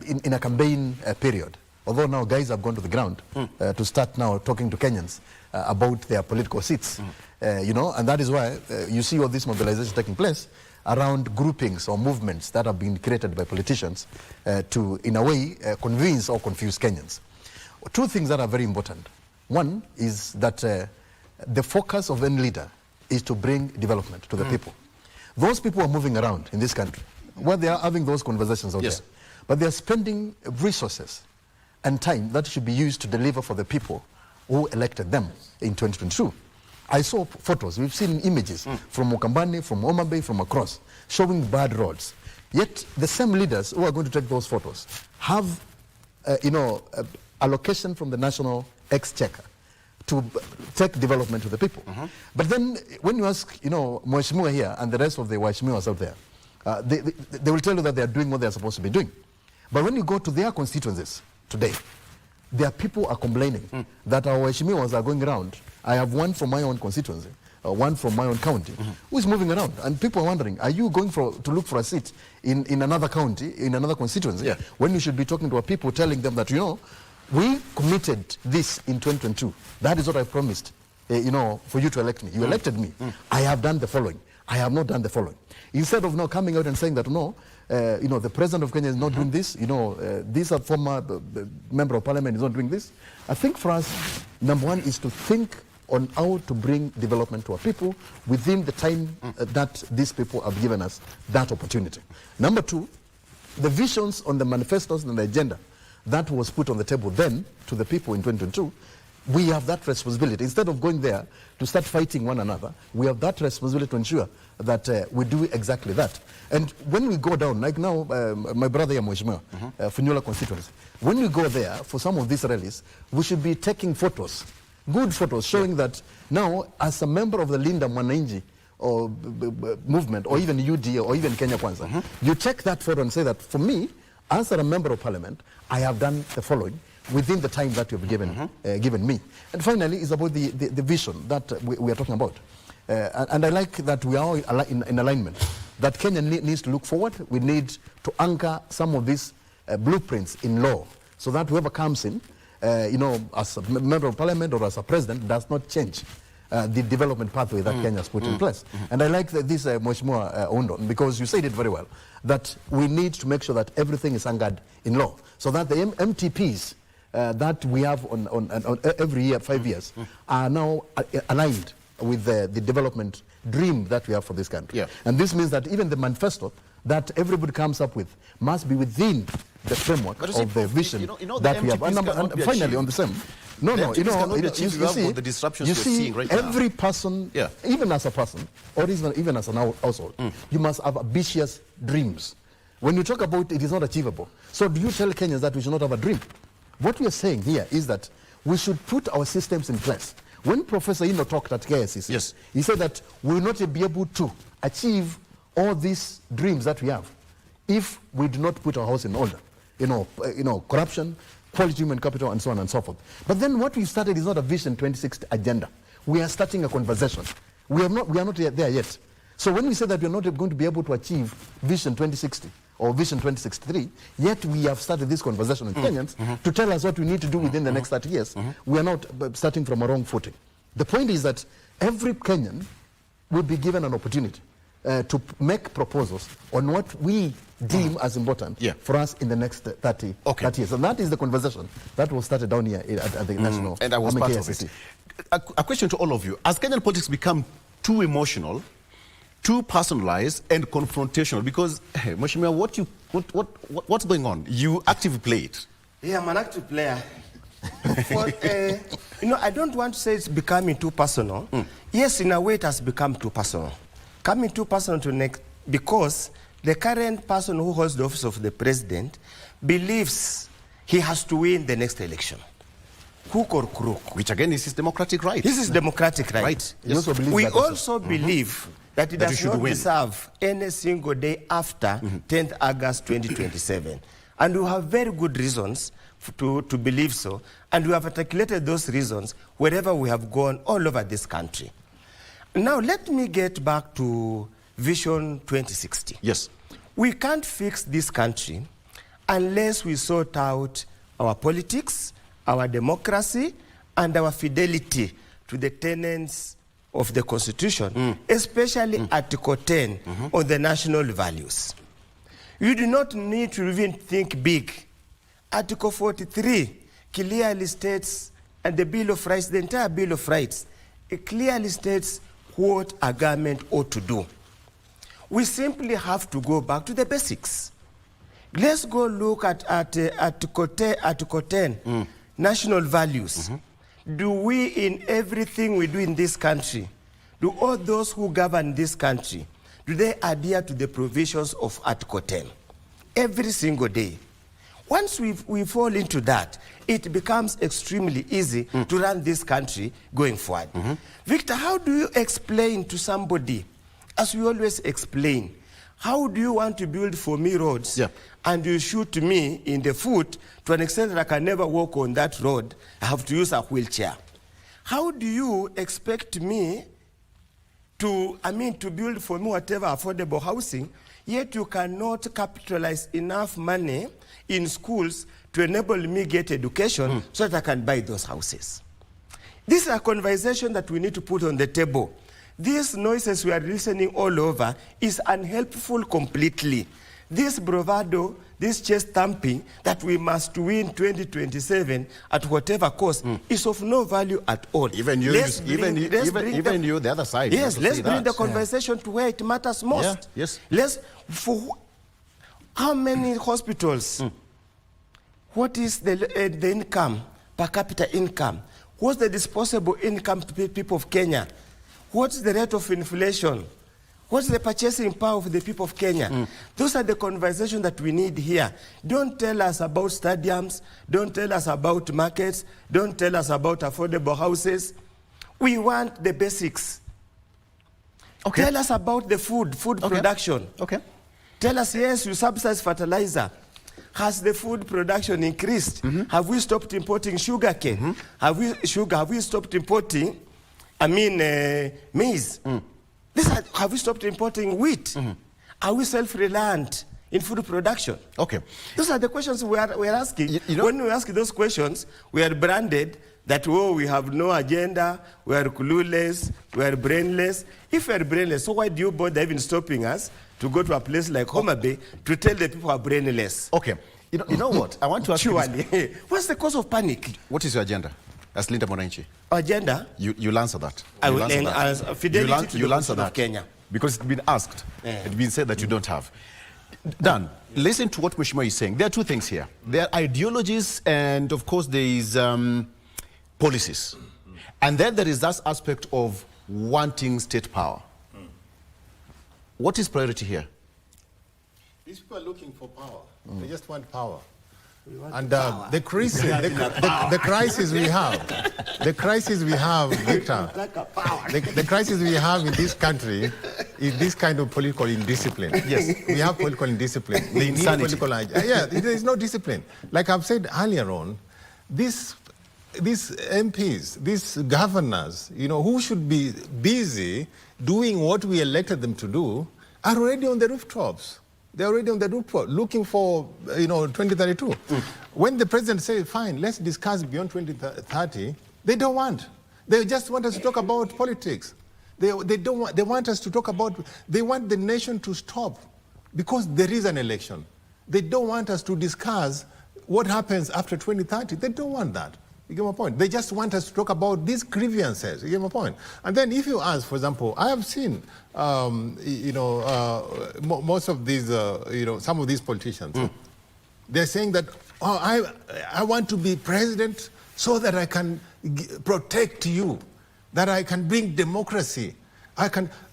C: in a campaign period, although now guys have gone to the ground to start now talking to Kenyans about their political seats. You know, and that is why you see all this mobilization taking place around groupings or movements that have been created by politicians to, in a way, convince or confuse Kenyans. Two things that are very important. One is that the focus of any leader is to bring development to the people. Those people are moving around in this country, where they are having those conversations out there. But they are spending resources and time that should be used to deliver for the people who elected them in 2022. I saw photos, we've seen images from Mokambani, from Homa Bay, from across, showing bad roads. Yet the same leaders who are going to take those photos have, allocation from the national exchequer to take development to the people. But then when you ask, Mheshimiwa here and the rest of the Waheshimiwas out there, they will tell you that they are doing what they are supposed to be doing. But when you go to their constituencies today, their people are complaining that our Waheshimiwas are going around. I have one from my own constituency, one from my own county, who is moving around. And people are wondering, are you going to look for a seat in another county, in another constituency, when you should be talking to our people, telling them that, we committed this in 2022. That is what I promised, for you to elect me. You elected me. I have done the following. I have not done the following. Instead of now coming out and saying that, the president of Kenya is not doing this, this former member of parliament is not doing this. I think for us, number one is to think on how to bring development to our people within the time that these people have given us that opportunity. Number two, the visions on the manifestos and the agenda that was put on the table then to the people in 2022, we have that responsibility. Instead of going there to start fighting one another, we have that responsibility to ensure that we do exactly that. And when we go down, like now, my brother Mheshimiwa, Funyula constituency, when we go there for some of these rallies, we should be taking photos, good photos, showing that now, as a member of the Linda Mwananchi or movement, or even UDA, or even Kenya Kwanza, you take that photo and say that, for me, as a member of parliament, I have done the following within the time that you've given me. And finally, it's about the vision that we are talking about. And I like that we are in alignment, that Kenya needs to look forward. We need to anchor some of these blueprints in law, so that whoever comes in, as a member of parliament or as a president, does not change the development pathway that Kenya has put in place. And I like this Mheshimiwa Ondon, because you said it very well, that we need to make sure that everything is anchored in law, so that the MTPs that we have on every year, 5 years, are now aligned with the development dream that we have for this country. And this means that even the manifesto that everybody comes up with must be within the framework of the vision that we have. And finally, on the same, you see, every person, even as a person, or even as an household, you must have ambitious dreams. When you talk about it is not achievable. So do you tell Kenyans that we should not have a dream? What we are saying here is that we should put our systems in place. When Professor Ino talked at KICC, he said that we will not be able to achieve all these dreams that we have if we do not put our house in order. Corruption, quality human capital, and so on and so forth. But then what we started is not a Vision 2060 agenda. We are starting a conversation. We are not there yet. So when we say that we are not going to be able to achieve Vision 2060 or Vision 2063, yet we have started this conversation with Kenyans to tell us what we need to do within the next 30 years. We are not starting from a wrong footing. The point is that every Kenyan will be given an opportunity to make proposals on what we deem as important for us in the next 30 years. And that is the conversation that was started down here at the National
A: and I was part of it. A question to all of you. As Kenyan politics become too emotional, too personalized and confrontational, because Mheshimiwa, what's going on? You actively play it.
B: Yeah, I'm an active player. I don't want to say it's becoming too personal. Yes, in a way it has become too personal. Coming too personal because the current person who holds the office of the president believes he has to win the next election. Hook or crook.
A: Which again is his democratic right.
B: This is democratic right.
A: Yes.
B: We also believe that he does not deserve any single day after 10th August 2027. And we have very good reasons to believe so. And we have articulated those reasons wherever we have gone all over this country. Now, let me get back to Vision 2060.
A: Yes.
B: We can't fix this country unless we sort out our politics, our democracy, and our fidelity to the tenets of the Constitution, especially Article 10 on the national values. You do not need to even think big. Article 43 clearly states, and the Bill of Rights, the entire Bill of Rights, it clearly states what a government ought to do. We simply have to go back to the basics. Let's go look at Koten, national values. Do we, in everything we do in this country, do all those who govern this country, do they adhere to the provisions of Article 10? Every single day. Once we fall into that, it becomes extremely easy to run this country going forward. Victor, how do you explain to somebody, as we always explain, how do you want to build for me roads and you shoot me in the foot to an extent that I can never walk on that road? I have to use a wheelchair. How do you expect me to build for me whatever affordable housing, yet you cannot capitalize enough money in schools to enable me get education so that I can buy those houses? This is a conversation that we need to put on the table. These noises we are listening all over is unhelpful completely. This bravado, this chest thumping that we must win 2027 at whatever cost is of no value at all.
A: Even you, the other side.
B: Yes, let's bring the conversation to where it matters most. How many hospitals? What is the income, per capita income? What's the disposable income to people of Kenya? What's the rate of inflation? What's the purchasing power of the people of Kenya? Those are the conversations that we need here. Don't tell us about stadiums. Don't tell us about markets. Don't tell us about affordable houses. We want the basics. Okay. Tell us about the food production. Okay. Tell us, yes, you subsidize fertilizer. Has the food production increased? Have we stopped importing sugar cane? Have we stopped importing maize? Have we stopped importing wheat? Are we self-reliant in food production? Okay. Those are the questions we are asking. When we ask those questions, we are branded that, oh, we have no agenda, we are clueless, we are brainless. If we are brainless, so why do you bother even stopping us to go to a place like Homa Bay to tell the people are brainless?
A: Okay. You know what? I want to ask you
B: this. What's the cause of panic?
A: What is your agenda as Linda Mwananchi?
B: Agenda?
A: You'll answer that.
B: I will answer fidelity to the Constitution of Kenya.
A: Because it's been asked. It's been said that you don't have. Dan, listen to what Mheshimiwa is saying. There are two things here. There are ideologies and, of course, there is policies. And then there is that aspect of wanting state power. What is priority here?
D: These people are looking for power. They just want power. And the crisis we have, Victor, the crisis we have in this country is this kind of political indiscipline. Yes, we have political indiscipline.
A: The insanity.
D: There is no discipline. Like I've said earlier on, these MPs, these governors, who should be busy doing what we elected them to do, are already on the rooftops. They're already on the rooftop looking for, 2032. When the president says, fine, let's discuss beyond 2030, they don't want. They just want us to talk about politics. They want us to talk about, they want the nation to stop because there is an election. They don't want us to discuss what happens after 2030. They don't want that. You get my point? They just want us to talk about these grievances. You get my point? And then if you ask, for example, I have seen, most of these, some of these politicians, they're saying that, oh, I want to be president so that I can protect you, that I can bring democracy.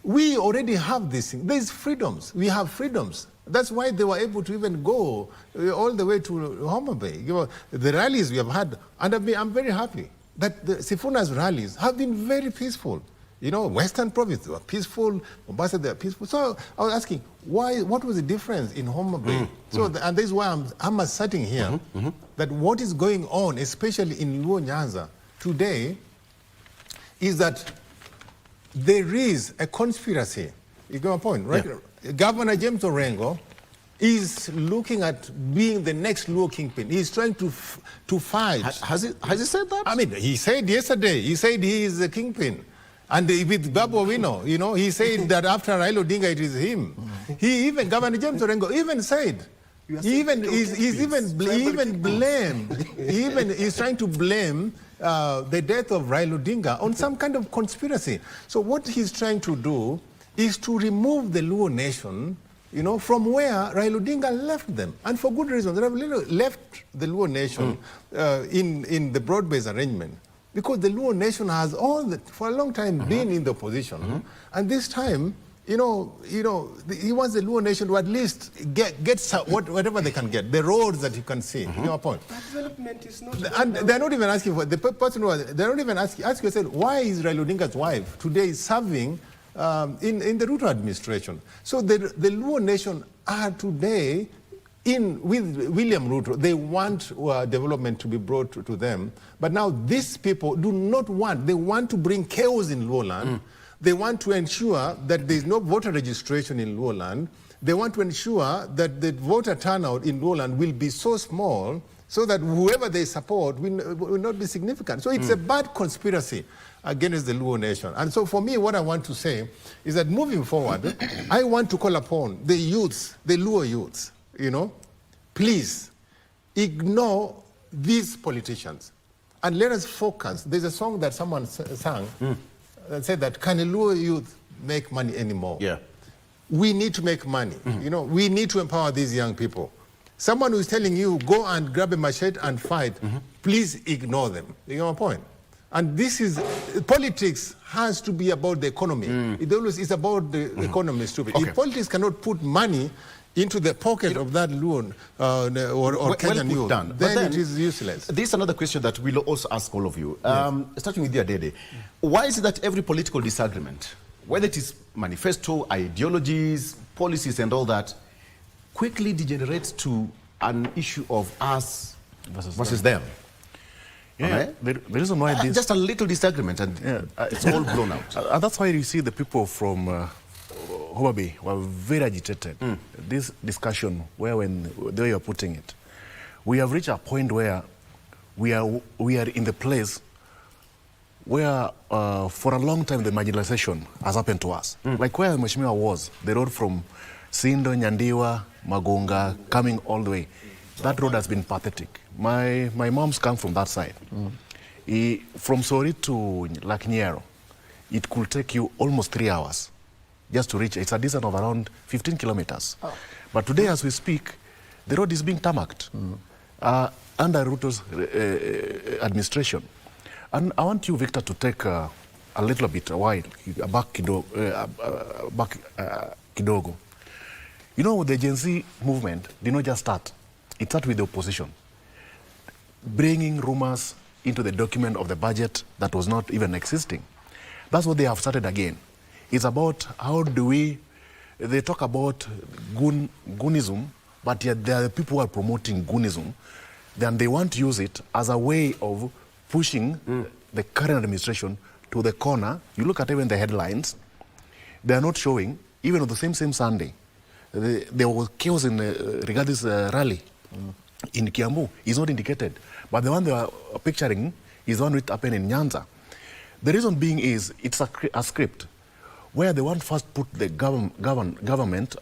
D: We already have this thing. There's freedoms. We have freedoms. That's why they were able to even go all the way to Homa Bay. The rallies we have had, and I'm very happy that the Sifuna's rallies have been very peaceful. Western province, they were peaceful, Mombasa, they are peaceful. So I was asking, what was the difference in Homa Bay? And this is why I'm asserting here that what is going on, especially in Luo Nyanza today, is that there is a conspiracy. You get my point, right? Yeah. Governor James Orengo is looking at being the next Luo kingpin. He's trying to fight.
A: Has he said that?
D: I mean, he said yesterday, he said he is the kingpin. And with Babu Owino, he said that after Raila Odinga, it is him. Governor James Orengo even said, he's trying to blame the death of Raila Odinga on some kind of conspiracy. So what he's trying to do is to remove the Luo nation, you know, from where Raila Odinga left them. And for good reason. Raila left the Luo nation in the broad-based arrangement because the Luo nation has for a long time been in the opposition. And this time, he wants the Luo nation to at least get whatever they can get, the roads that you can see. You know my point?
B: But development is not...
D: And they're not even asking for, the person who, they're not even asking, ask yourself, why is Raila Odinga's wife today serving in the Ruto administration? So the Luo nation are today with William Ruto. They want development to be brought to them. But now these people do not want, they want to bring chaos in Luo land. They want to ensure that there is no voter registration in Luo land. They want to ensure that the voter turnout in Luo land will be so small so that whoever they support will not be significant. So it's a bad conspiracy against the Luo nation. And so for me, what I want to say is that moving forward, I want to call upon the youths, the Luo youths, please ignore these politicians and let us focus. There's a song that someone sang that said that, can a Luo youth make money anymore?
A: Yeah.
D: We need to make money. We need to empower these young people. Someone who is telling you, go and grab a machete and fight, please ignore them. You know my point? And this is, politics has to be about the economy. It always is about the economy, stupid.
A: Okay.
D: If politics cannot put money into the pocket of that loan or Kenyan youth, then it is useless.
A: This is another question that we'll also ask all of you. Starting with you, Adede. Why is it that every political disagreement, whether it is manifesto, ideologies, policies and all that, quickly degenerates to an issue of us versus them?
E: Yeah,
A: right?
E: the reason why this...
A: Just a little disagreement and it's all blown out.
E: That's why you see the people from Homa Bay were very agitated. This discussion, the way you're putting it, we have reached a point where we are in the place where for a long time the marginalization has happened to us. Like where Mheshimiwa was, the road from Sindo, Nyandiwa, Magunga, coming all the way. That road has been pathetic. My mom's come from that side. From Sori to Laknyero, it could take you almost 3 hours just to reach. It's a distance of around 15 kilometers. But today, as we speak, the road is being tarmacked under Ruto's administration. And I want you, Victor, to take a little bit, a while, back kidogo. You know, the Gen Z movement did not just start. It started with the opposition, bringing rumors into the document of the budget that was not even existing. That's what they have started again. It's about how do they talk about goonism, but yet there are the people who are promoting goonism. Then they want to use it as a way of pushing the current administration to the corner. You look at even the headlines, they are not showing, even on the same Sunday, there was chaos regarding this rally in Kiambu. It's not indicated. But the one they are picturing is the one which happened in Nyanza. The reason being is it's a script where they want first put the government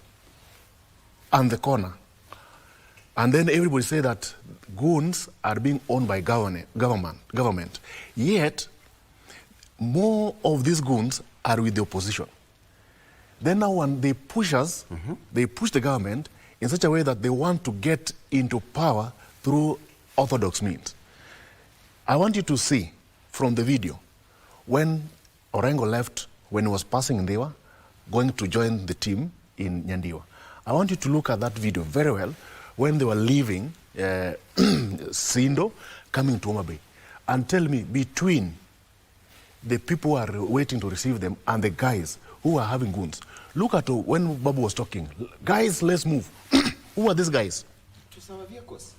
E: on the corner. And then everybody say that goons are being owned by government. Yet, more of these goons are with the opposition. Then now when they push us, they push the government in such a way that they want to get into power through orthodox means. I want you to see from the video when Orengo left, when he was passing Ndewa, going to join the team in Nyandiwa. I want you to look at that video very well when they were leaving Sindo, coming to Homa Bay, and tell me between the people who are waiting to receive them and the guys who are having goons. Look at when Babu was talking. Guys, let's move. Who are these guys?
B: To our vehicles.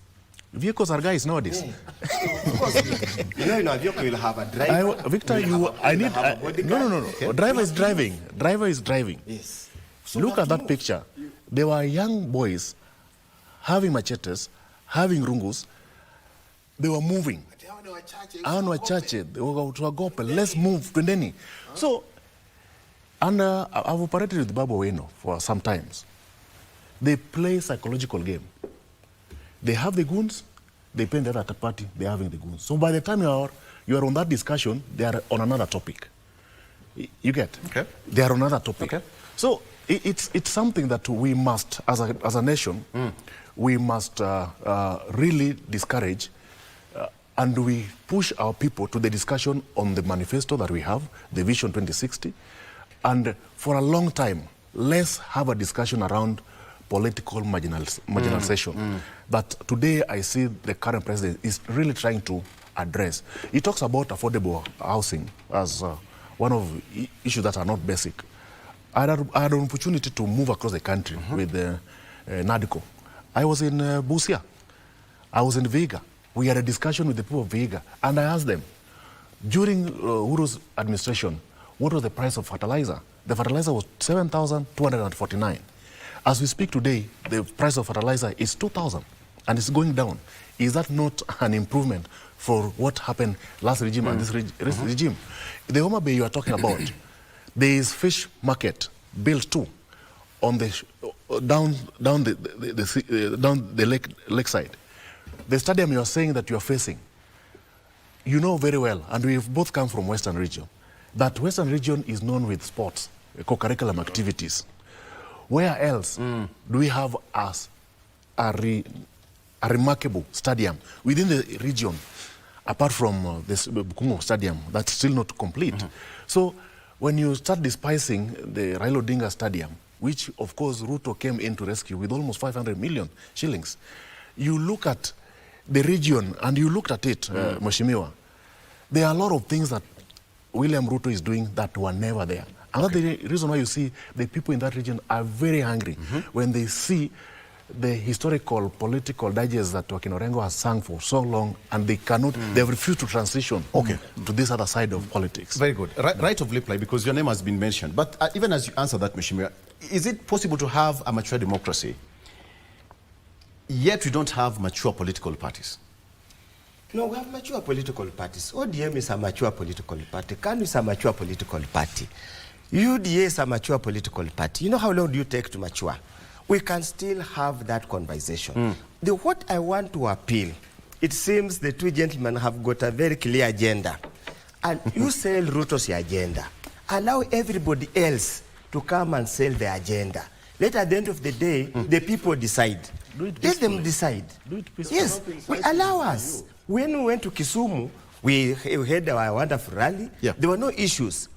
E: Vehicles are guys nowadays.
B: Yeah. Of course, in a vehicle, you'll have a driver.
E: Victor, no. Driver is driving. Driver is driving.
B: Yes. So
E: look at that picture. There were young boys having machetes, having rungus. They were moving. Let's move. Twendeni. So, and I've operated with Babu Owino for some times. They play psychological game. They have the goons, they pay the other party, they're having the goons. So by the time You are on that discussion, they are on another topic. You get?
A: Okay.
E: They are on another topic.
A: Okay.
E: So it's something that we must, as a nation, we must really discourage, and we push our people to the discussion on the manifesto that we have, the Vision 2060, and for a long time, let's have a discussion around political marginalization that today I see the current president is really trying to address. He talks about affordable housing as one of the issues that are not basic. I had an opportunity to move across the country with NADCO. I was in Busia. I was in Viga. We had a discussion with the people of Viga, and I asked them, during Uru's administration, what was the price of fertilizer? The fertilizer was 7,249. As we speak today, the price of fertilizer is 2,000, and it's going down. Is that not an improvement for what happened last regime and this regime? The Homa Bay you are talking about, there is fish market built too on the down the lakeside. The stadium you are saying that you are facing, you know very well, and we've both come from Western region, that Western region is known with sports, co-curriculum activities. Where else do we have a remarkable stadium within the region, apart from this Bukungo stadium that's still not complete? So when you start despising the Raila Odinga stadium, which of course Ruto came in to rescue with almost 500 million shillings, you look at the region and you looked at it, Mheshimiwa, there are a lot of things that William Ruto is doing that were never there. And that's the reason why you see the people in that region are very angry when they see the historical political digest that Joaquin Orengo has sung for so long, and they cannot, they have refused to transition to this other side of politics.
A: Very good. Right of reply, because your name has been mentioned. But even as you answer that, Mheshimiwa, is it possible to have a mature democracy, yet we don't have mature political parties?
B: No, we have mature political parties. ODM is a mature political party. KANU is a mature political party. UDA is a mature political party. You know how long do you take to mature? We can still have that conversation. What I want to appeal, it seems the two gentlemen have got a very clear agenda. And you sell Ruto's agenda. Allow everybody else to come and sell the agenda. Let at the end of the day, the people decide. Let them decide.
E: Do it peacefully.
B: Yes, we allow us. When we went to Kisumu, we had our wonderful rally.
A: Yeah.
B: There were no issues.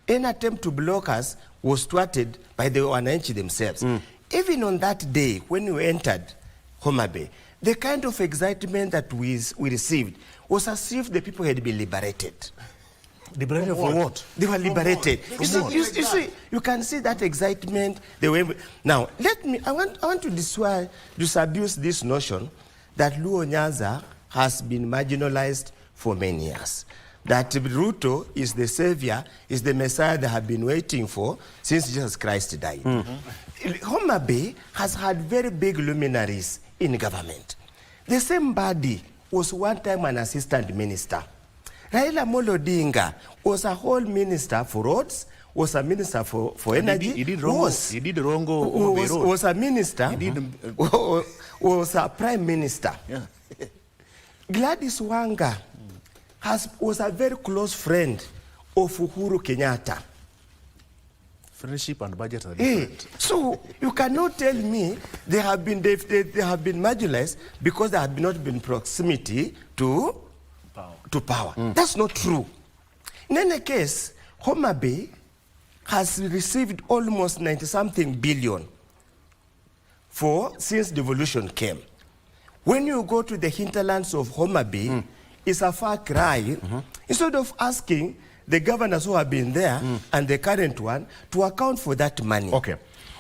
B: Any attempt to block us was thwarted by the Wananchi themselves. Even on that day, when we entered Homa Bay, the kind of excitement that we received was as if the people had been liberated.
E: Liberated for what?
B: They were liberated. You see, you can see that excitement. Now, I want to disabuse this notion that Luo Nyanza has been marginalized for many years. That Ruto is the savior, is the Messiah they have been waiting for since Jesus Christ died. Homa Bay has had very big luminaries in government. The same body was one time an assistant minister. Raila Amolo Odinga was a whole minister for roads, was a minister for energy.
E: He did wrong. He did wrong.
B: Was a minister. Was a prime minister.
E: Yeah.
B: Gladys Wanga was a very close friend of Uhuru Kenyatta.
E: Friendship and budget are different.
B: So you cannot tell me they have been marginalized because they have not been proximity to power. That's not true. In any case, Homa Bay has received almost 90-something billion since devolution came. When you go to the hinterlands of Homa Bay, it's a far cry. Instead of asking the governors who have been there and the current one to account for that money.
A: Okay.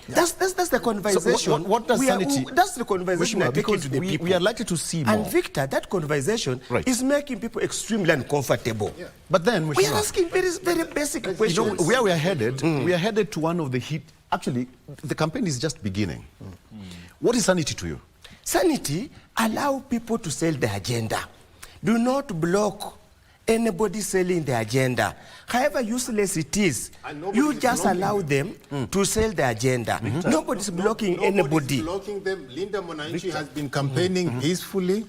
B: That's the conversation.
A: So what does Sanity...
B: That's the conversation I take it to the people.
A: We are likely to see more.
B: And Victor, that conversation is making people extremely uncomfortable.
A: Yeah. But then...
B: We are asking very, very basic questions.
A: You know, where we are headed, we are headed to one of the heat... Actually, the campaign is just beginning. What is Sanity to you?
B: Sanity, allow people to sell the agenda. Do not block anybody selling the agenda. However useless it is, you just allow them to sell the agenda. Nobody's blocking anybody.
D: Nobody's blocking them. Linda Mwananchi has been campaigning peacefully.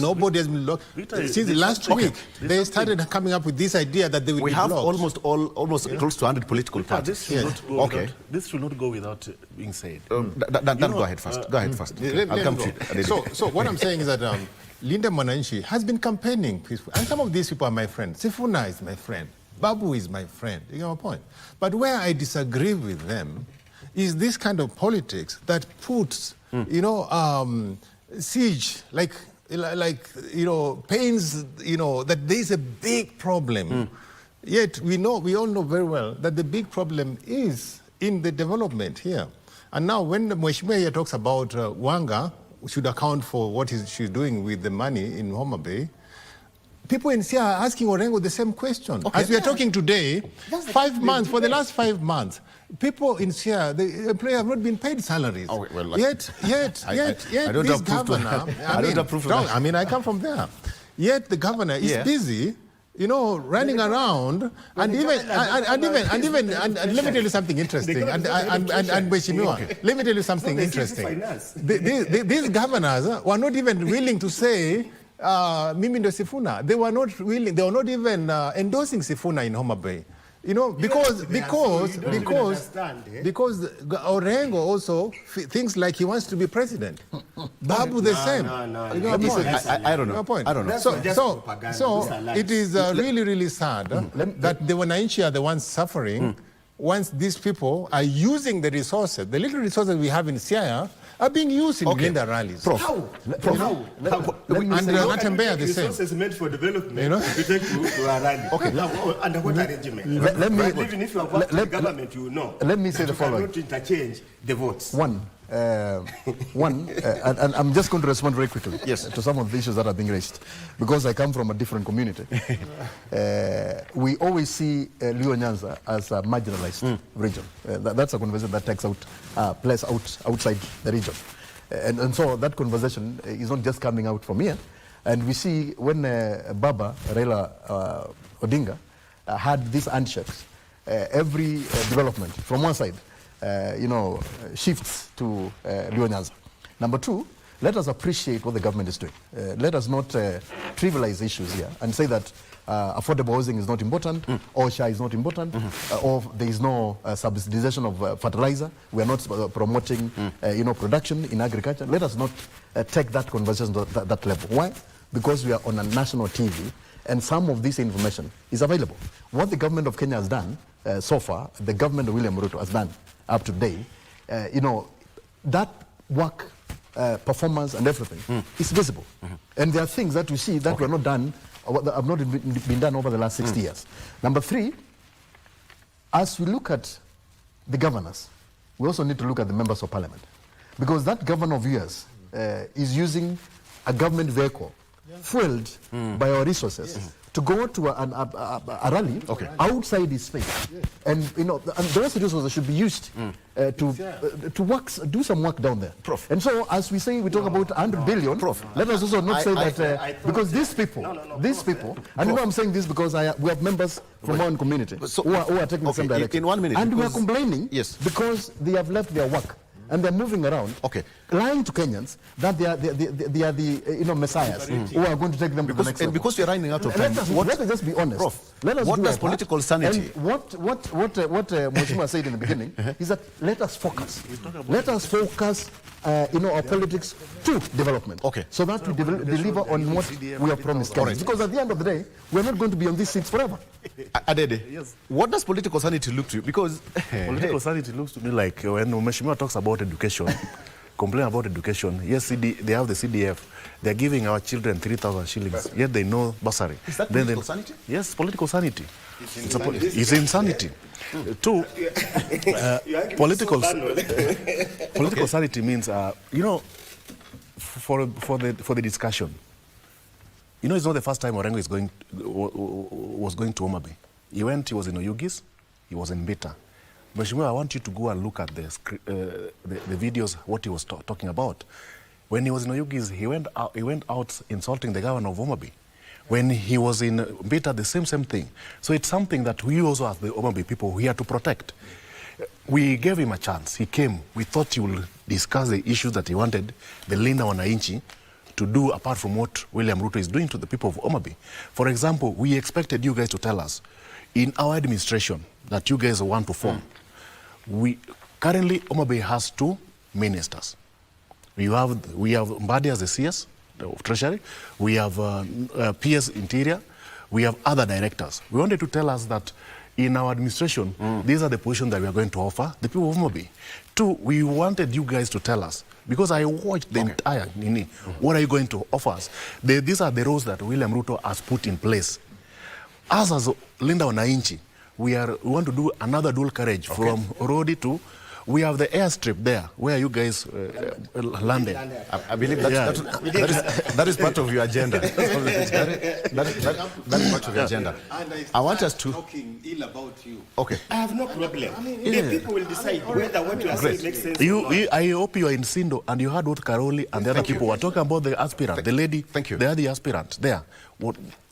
D: Nobody has been blocking. Since last week, they started coming up with this idea that they will
A: We
D: be
A: have
D: blocked.
A: almost close to 100 political parties.
E: This should not go without being said.
A: Dan, go ahead first. Go ahead first. I'll come to you.
D: So what I'm saying is that Linda Mwananchi has been campaigning peacefully. And some of these people are my friends. Sifuna is my friend. Babu is my friend. You get my point? But where I disagree with them is this kind of politics that puts, siege, pains, that there is a big problem. Yet we all know very well that the big problem is in the development here. And now when Mheshimiwa talks about Wanga should account for what she's doing with the money in Homa Bay, people in Sia are asking Orengo the same question. As we are talking today, 5 months, for the last 5 months, people in Sia, the employees have not been paid salaries. Yet, this governor, I mean, I come from there. Yet the governor is busy, running around, and let me tell you something interesting. And Mheshimiwa, let me tell you something interesting. These governors were not even willing to say Mimi ndo Sifuna. They were not willing. They were not even endorsing Sifuna in Homa Bay. Because Orengo also thinks like he wants to be president. Babu the same.
A: I don't know. I don't know.
D: So it is really sad that the Wananchi are the ones suffering once these people are using the resources, the little resources we have in Siaya, are being used in Linda rallies.
B: How?
D: And the same.
B: Resources meant for development, you take to a rally. Now, under what arrangement? Even if you have worked in the government, you know.
C: Let me say the following.
B: You cannot interchange the votes.
C: And I'm just going to respond very quickly to some of the issues that are being raised, because I come from a different community. We always see Luo Nyanza as a marginalized region. That's a conversation that takes place outside the region. And so that conversation is not just coming out from here. And we see when Baba Raila Odinga had these handshakes, every development from one side shifts to Luo Nyanza. Number two, let us appreciate what the government is doing. Let us not trivialize issues here and say that affordable housing is not important, or OSHA is not important, or there is no subsidization of fertilizer. We are not promoting production in agriculture. Let us not take that conversation to that level. Why? Because we are on a national TV, and some of this information is available. What the government of Kenya has done so far, the government of William Ruto has done up to date, that work, performance and everything is visible. And there are things that we see that were not done, or that have not been done over the last 60 years. Number three, as we look at the governors, we also need to look at the members of parliament. Because that governor of yours is using a government vehicle fueled by our resources to go to a rally outside his space. And the rest of the resources should be used to work, do some work down there. And so as we say, we talk about 100 billion, let us also not say that, because these people, and I'm saying this because we have members from our own community who are taking the same direction.
A: In 1 minute.
C: And we are complaining because they have left their work. And they're moving around, lying to Kenyans that they are the messiahs who are going to take them to the next level.
A: And because we're running out of time,
C: let us just be honest.
A: What does political sanity?
C: And what Mheshimiwa said in the beginning is that let us focus. Let us focus our politics to development. So that we deliver on what we have promised Kenyans. Because at the end of the day, we're not going to be on these seats forever.
A: Adede, what does political sanity look to you? Because
E: political sanity looks to me like when Mheshimiwa talks about education, complain about education. Yes, they have the CDF. They're giving our children 3,000 shillings, yet they know bursary.
A: Is that political sanity?
E: Yes, political sanity. It's insanity. Two, political sanity means, for the discussion. It's not the first time Orengo was going to Homa Bay. He was in Oyugis, he was in Beta. Mheshimiwa, I want you to go and look at the videos, what he was talking about. When he was in Oyugis, he went out insulting the governor of Homa Bay. When he was in Mbita, the same thing. So it's something that we also, as the Homa Bay people, we have to protect. We gave him a chance. He came. We thought he would discuss the issues that he wanted the Linda Wananchi to do apart from what William Ruto is doing to the people of Homa Bay. For example, we expected you guys to tell us in our administration that you guys want to form. Currently, Homa Bay has 2 ministers. We have Mbadi as the CS of Treasury. We have PS Interior. We have other directors. We wanted to tell us that in our administration, these are the positions that we are going to offer the people of Homa Bay. 2, we wanted you guys to tell us, because I watched the entire Nini, what are you going to offer us? These are the roles that William Ruto has put in place. Us as Linda Wananchi, we want to do another dual carriage from Rodi to, we have the airstrip there where you guys landed.
A: I believe that is part of your agenda. That is part of your agenda. I want us to
B: talking ill about you.
A: Okay.
B: I have no problem. The people will decide whether what you are saying makes sense.
E: I hope you are in Sindo and you heard what Karoli and the other people were talking about, the aspirant, the lady.
A: Thank you.
E: They are the aspirant there.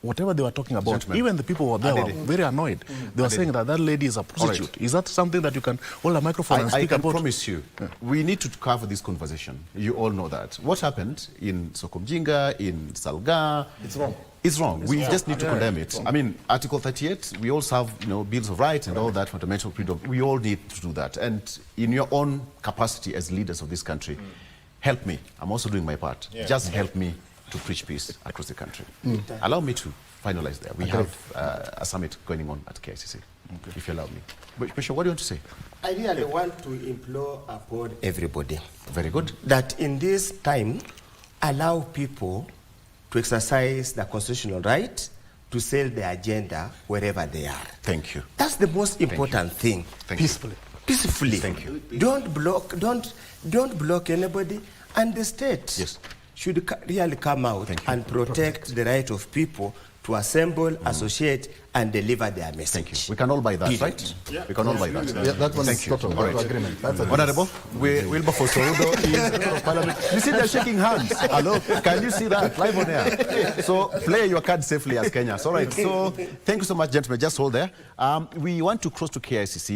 E: Whatever they were talking about, gentlemen, even the people who were there were very annoyed. They were saying that lady is a prostitute. Right. Is that something that you can hold a microphone and speak about?
A: I promise you, we need to cover this conversation. You all know that. What happened in Sokomjinga, in Salga, it's wrong. It's wrong. We just need to condemn it. I mean, Article 38, we also have, bills of rights and all that, fundamental freedom. We all need to do that. And in your own capacity as leaders of this country, help me. I'm also doing my part. Yeah. Just help me to preach peace across the country. Allow me to finalize there. We have a summit going on at KICC, if you allow me. But, Bishop, what do you want to say?
B: I really want to implore upon everybody.
A: Very good.
B: That in this time, allow people to exercise the constitutional right to sell their agenda wherever they are.
A: Thank you.
B: That's the most important thing.
A: Peacefully.
B: Peacefully.
A: Thank you.
B: Don't block anybody, and the state should really come out and protect the right of people to assemble, associate, and deliver their message.
A: Thank you. We can all buy that, right? Yeah. We can all buy that.
C: Yeah, that one is total agreement.
A: Honorable, Wilberforce Orudo is Member of Parliament. You see they're shaking hands. Hello? Can you see that? Live on air. So play your card safely as Kenyans. All right. So thank you so much, gentlemen. Just hold there. We want to cross to KICC.